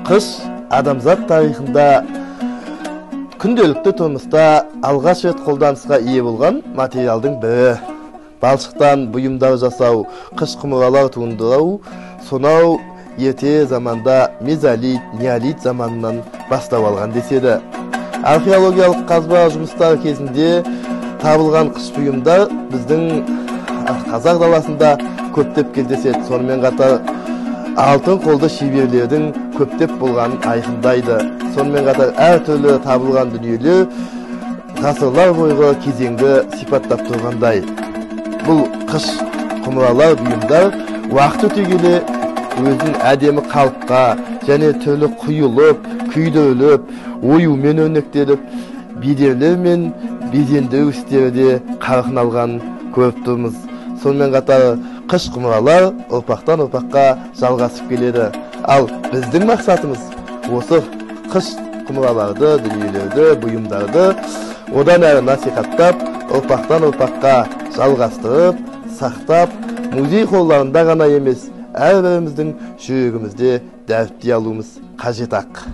Қыш адамзат тарихында күнделікті тұрмыста алғаш рет қолданысқа ие болған материалдың бірі. Балшықтан бұйымдар жасау, қыш құмыралар туындырау, сонау ерте заманда мезолит, неолит заманынан бастау алған деседі. Археологиялық қазба жұмыстары кезінде табылған қыш бұйымдар біздің қазақ даласында көптеп кездеседі. Сонымен қатар алтын қолды шеберлердің көптеп болғанын айқындайды. Сонымен қатар әртүрлі табылған дүниелер ғасырлар бойғы кезеңді сипаттап тұрғандай. Бұл қыш құмыралар бұйымдар уақыт өте келе өзін әдемі қалыпқа және түрлі құйылып, күйдіріліп, оюмен өрнектеліп, бедерлер мен безендіру істерде қарқын алған көріп тұрмыз. Сонымен қатар қыш құмыралар ұрпақтан ұрпаққа жалғасып келеді. Ал біздің мақсатымыз осы қыш құмыраларды, дүниелерді, бұйымдарды одан әрі насихаттап, ұрпақтан ұрпаққа жалғастырып, сақтап, музей қорларында ғана емес, әрбіріміздің жүрегімізде дәріптей алуымыз қажет ақ.